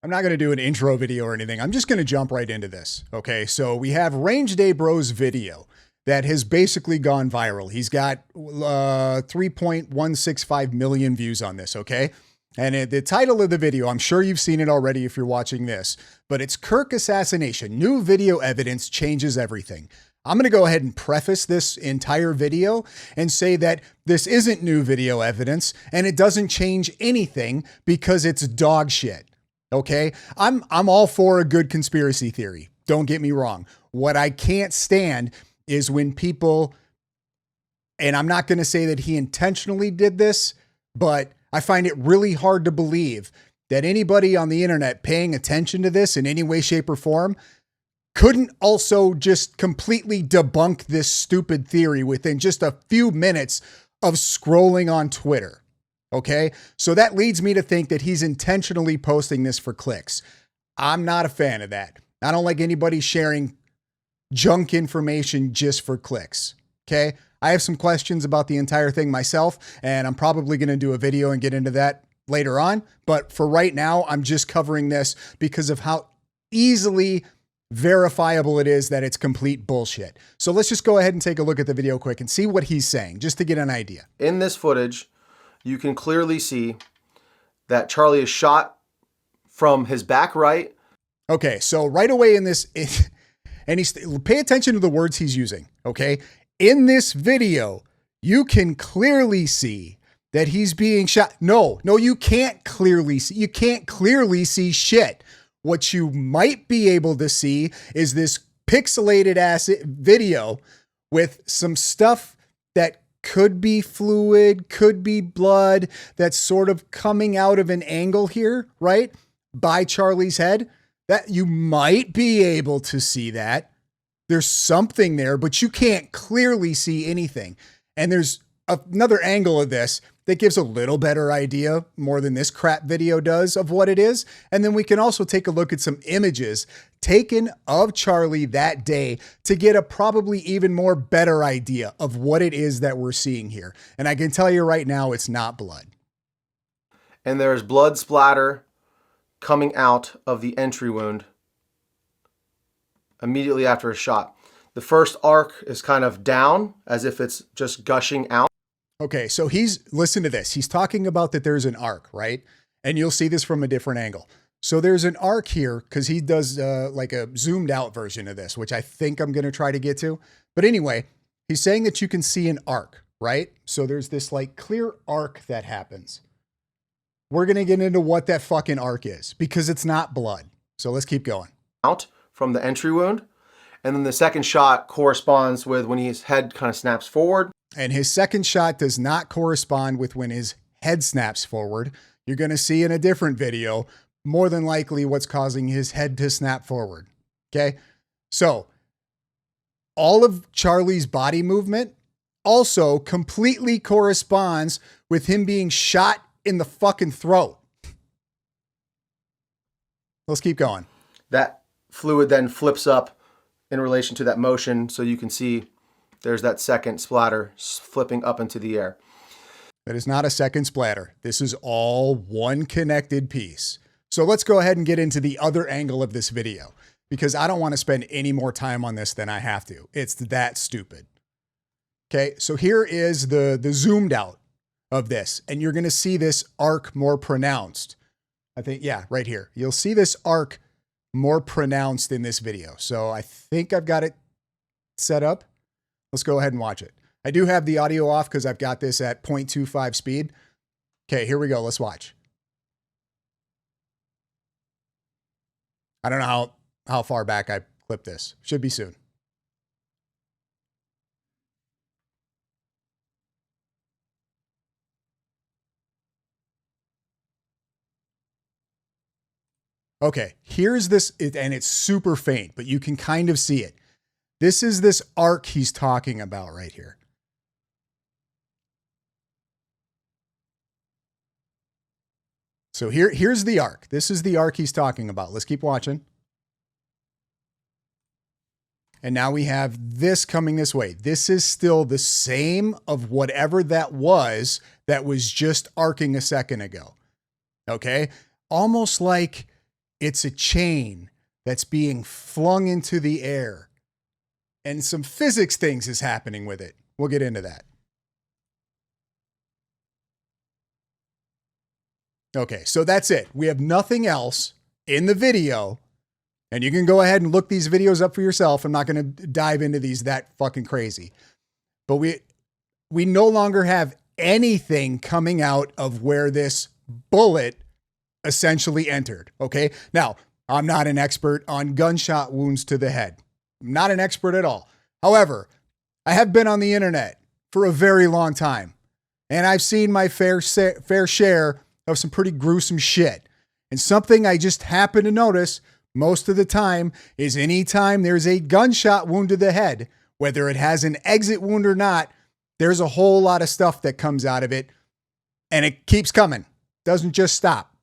I'm not going to do an intro video or anything. I'm just going to jump right into this. Okay. So we have Range Day Bro's video that has basically gone viral. He's got 3.165 million views on this. Okay. And the title of the video, I'm sure you've seen it already if you're watching this, but it's Kirk assassination. New video evidence changes everything. I'm going to go ahead and preface this entire video and say that this isn't new video evidence and it doesn't change anything because it's dog shit. Okay. I'm all for a good conspiracy theory. Don't get me wrong. What I can't stand is when people, and I'm not going to say that he intentionally did this, but I find it really hard to believe that anybody on the internet paying attention to this in any way, shape, or form couldn't also just completely debunk this stupid theory within just a few minutes of scrolling on Twitter. Okay. So that leads me to think that he's intentionally posting this for clicks. I'm not a fan of that. I don't like anybody sharing junk information just for clicks. Okay. I have some questions about the entire thing myself, and I'm probably going to do a video and get into that later on. But for right now, I'm just covering this because of how easily verifiable it is that it's complete bullshit. So let's just go ahead and take a look at the video quick and see what he's saying, just to get an idea. In this footage, you can clearly see that Charlie is shot from his back right. Okay, so right away in this, and pay attention to the words he's using, okay? In this video, you can clearly see that he's being shot. No, you can't clearly see. You can't clearly see shit. What you might be able to see is this pixelated ass video with some stuff that could be fluid, could be blood, that's sort of coming out of an angle here, right? By Charlie's head. That you might be able to see that. There's something there, but you can't clearly see anything. And there's another angle of this that gives a little better idea, more than this crap video does, of what it is. And then we can also take a look at some images taken of Charlie that day to get a probably even more better idea of what it is that we're seeing here. And I can tell you right now, it's not blood. And there's blood splatter coming out of the entry wound immediately after a shot. The first arc is kind of down as if it's just gushing out. Okay, so listen to this. He's talking about that there's an arc, right? And you'll see this from a different angle. So there's an arc here because he does like a zoomed out version of this, which I think I'm going to try to get to. But anyway, he's saying that you can see an arc, right? So there's this like clear arc that happens. We're going to get into what that fucking arc is because it's not blood. So let's keep going. Out from the entry wound. And then the second shot corresponds with when his head kind of snaps forward. And his second shot does not correspond with when his head snaps forward. You're going to see in a different video, more than likely what's causing his head to snap forward. Okay. So all of Charlie's body movement also completely corresponds with him being shot in the fucking throat. Let's keep going. That fluid then flips up in relation to that motion. So you can see there's that second splatter flipping up into the air. That is not a second splatter. This is all one connected piece. So let's go ahead and get into the other angle of this video because I don't want to spend any more time on this than I have to. It's that stupid. Okay, so here is the zoomed out of this, and you're going to see this arc more pronounced. I think, yeah, right here. You'll see this arc more pronounced in this video. So I think I've got it set up. Let's go ahead and watch it. I do have the audio off because I've got this at 0.25 speed. Okay, here we go. Let's watch. I don't know how far back I clipped this. Should be soon. Okay, here's this, and it's super faint, but you can kind of see it. This is this arc he's talking about right here. So here's the arc. This is the arc he's talking about. Let's keep watching. And now we have this coming this way. This is still the same of whatever that was just arcing a second ago. Okay? Almost like It's a chain that's being flung into the air. And some physics things is happening with it. We'll get into that. Okay, so that's it. We have nothing else in the video. And you can go ahead and look these videos up for yourself. I'm not going to dive into these that fucking crazy. But we no longer have anything coming out of where this bullet essentially entered. Okay. Now, I'm not an expert on gunshot wounds to the head. I'm not an expert at all. However, I have been on the internet for a very long time, and I've seen my fair share of some pretty gruesome shit. And something I just happen to notice most of the time is anytime there's a gunshot wound to the head, whether it has an exit wound or not, there's a whole lot of stuff that comes out of it, and it keeps coming. Doesn't just stop.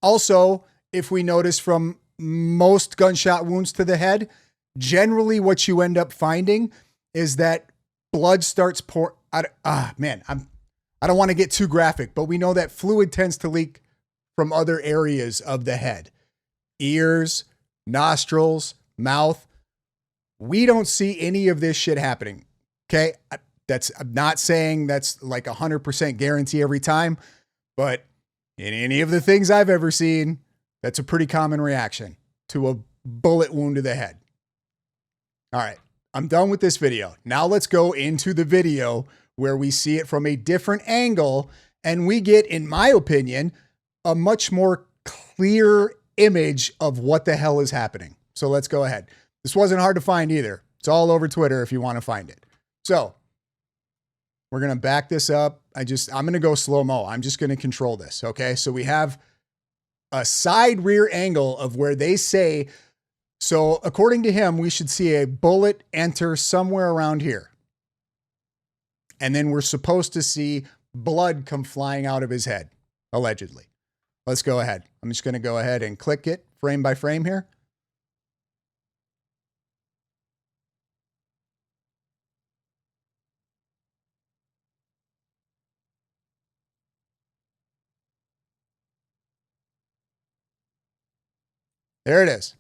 Also, if we notice from most gunshot wounds to the head, generally what you end up finding is that blood starts pouring. I don't want to get too graphic, but we know that fluid tends to leak from other areas of the head. Ears, nostrils, mouth. We don't see any of this shit happening. Okay. I'm not saying that's like 100% guarantee every time, but in any of the things I've ever seen, that's a pretty common reaction to a bullet wound to the head. All right. I'm done with this video. Now let's go into the video where we see it from a different angle, and we get, in my opinion, a much more clear image of what the hell is happening. So let's go ahead. This wasn't hard to find either. It's all over Twitter if you want to find it. So we're going to back this up. I'm going to go slow-mo. I'm just going to control this. Okay. So we have a side rear angle of where they say, so according to him, we should see a bullet enter somewhere around here. And then we're supposed to see blood come flying out of his head, allegedly. Let's go ahead. I'm just going to go ahead and click it frame by frame here. There it is.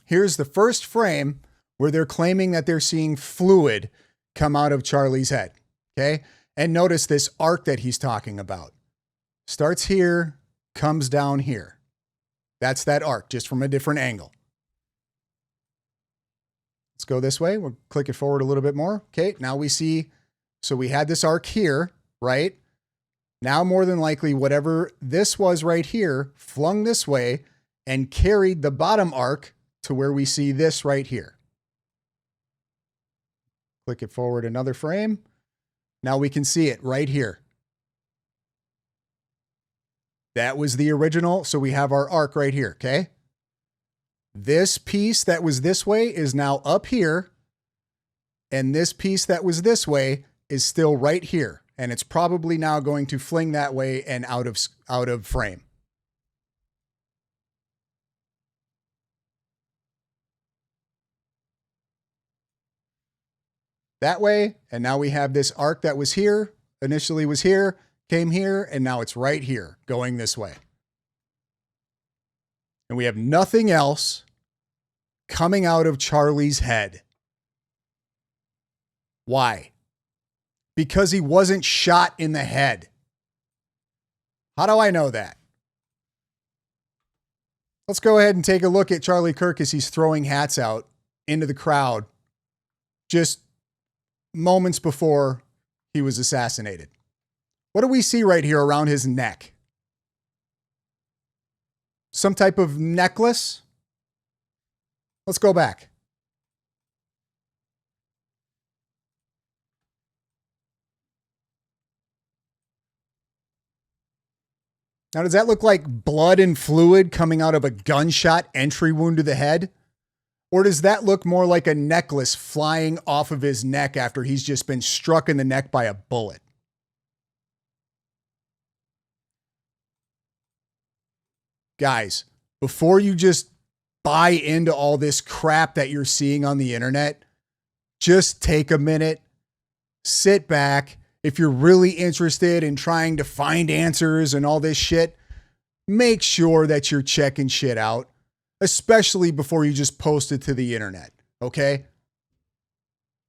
Here's the first frame where they're claiming that they're seeing fluid come out of Charlie's head. Okay. And notice this arc that he's talking about. Starts here, comes down here. That's that arc, just from a different angle. Let's go this way. We'll click it forward a little bit more. Okay. Now we see, so we had this arc here, right? Now, more than likely, whatever this was right here flung this way and carried the bottom arc to where we see this right here. Click it forward another frame. Now we can see it right here. That was the original. So we have our arc right here. Okay. This piece that was this way is now up here. And this piece that was this way is still right here. And it's probably now going to fling that way and out of frame. That way, and now we have this arc that was here, initially was here, came here, and now it's right here, going this way. And we have nothing else coming out of Charlie's head. Why? Because he wasn't shot in the head. How do I know that? Let's go ahead and take a look at Charlie Kirk as he's throwing hats out into the crowd just moments before he was assassinated. What do we see right here around his neck? Some type of necklace? Let's go back. Now, does that look like blood and fluid coming out of a gunshot entry wound to the head? Or does that look more like a necklace flying off of his neck after he's just been struck in the neck by a bullet? Guys, before you just buy into all this crap that you're seeing on the internet, just take a minute, sit back. if you're really interested in trying to find answers and all this shit, make sure that you're checking shit out, especially before you just post it to the internet. Okay?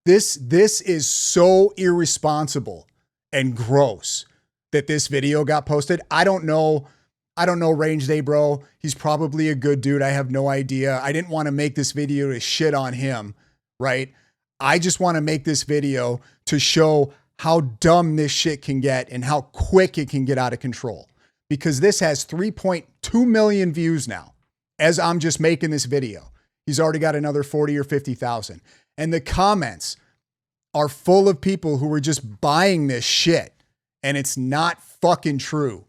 This is so irresponsible and gross that this video got posted. I don't know Range Day Bro. He's probably a good dude. I have no idea. I didn't want to make this video to shit on him, right? I just want to make this video to show how dumb this shit can get and how quick it can get out of control. Because this has 3.2 million views now as I'm just making this video. He's already got another 40 or 50,000. And the comments are full of people who are just buying this shit. And it's not fucking true.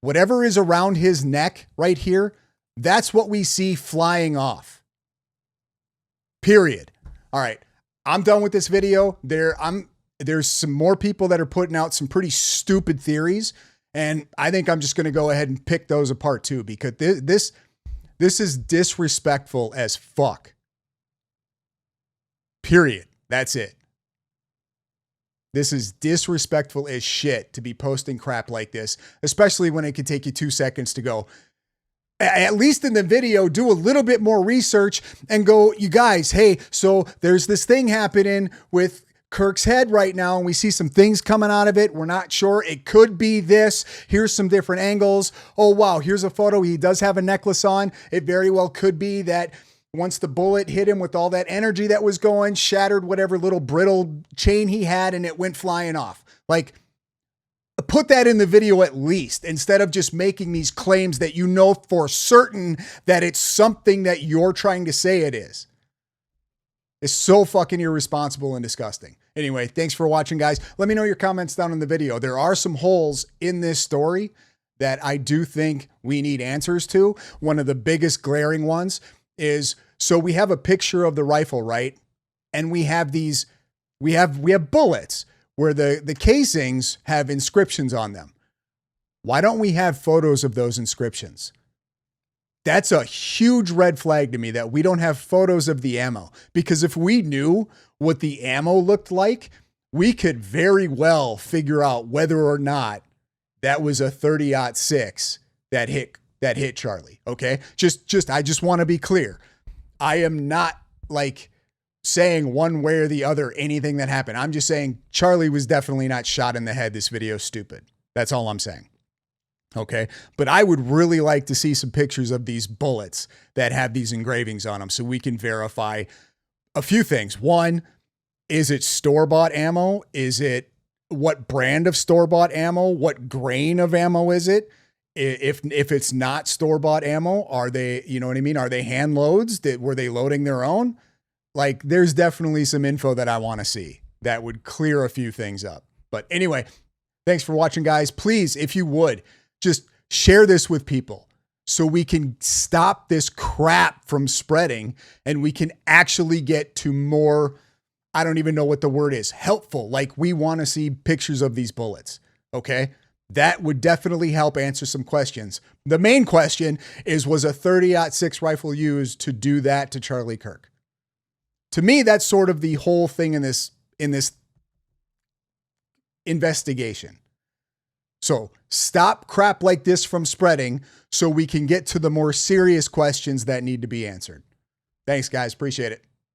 Whatever is around his neck right here, that's what we see flying off. Period. All right. I'm done with this video. There's some more people that are putting out some pretty stupid theories. And I think I'm just going to go ahead and pick those apart too, because this is disrespectful as fuck. Period. That's it. This is disrespectful as shit to be posting crap like this, especially when it can take you 2 seconds to go. At least in the video, do a little bit more research and go, you guys, hey, so there's this thing happening with Kirk's head right now, and we see some things coming out of it. We're not sure. It could be this. Here's some different angles. Oh, wow. Here's a photo. He does have a necklace on. It very well could be that once the bullet hit him with all that energy that was going, shattered whatever little brittle chain he had, and it went flying off. Like, put that in the video at least, instead of just making these claims that you know for certain that it's something that you're trying to say it is. It's so fucking irresponsible and disgusting. Anyway, thanks for watching, guys. Let me know your comments down in the video. There are some holes in this story that I do think we need answers to. One of the biggest glaring ones is, so we have a picture of the rifle, right? And we have bullets where the casings have inscriptions on them. Why don't we have photos of those inscriptions? That's a huge red flag to me that we don't have photos of the ammo, because if we knew what the ammo looked like, we could very well figure out whether or not that was a 30-06 that hit Charlie. Okay. I just want to be clear. I am not like saying one way or the other anything that happened. I'm just saying Charlie was definitely not shot in the head. This video's stupid. That's all I'm saying. Okay. But I would really like to see some pictures of these bullets that have these engravings on them so we can verify a few things. One, is it store-bought ammo? Is it what brand of store-bought ammo? What grain of ammo is it? If it's not store-bought ammo, are they, you know what I mean? Are they hand loads? Were they loading their own? Like, there's definitely some info that I want to see that would clear a few things up. But anyway, thanks for watching, guys. Please, if you would, just share this with people so we can stop this crap from spreading and we can actually get to more, I don't even know what the word is, helpful. Like, we want to see pictures of these bullets. Okay. That would definitely help answer some questions. The main question is, was a 30-06 rifle used to do that to Charlie Kirk? To me, that's sort of the whole thing in this investigation. So stop crap like this from spreading so we can get to the more serious questions that need to be answered. Thanks, guys. Appreciate it.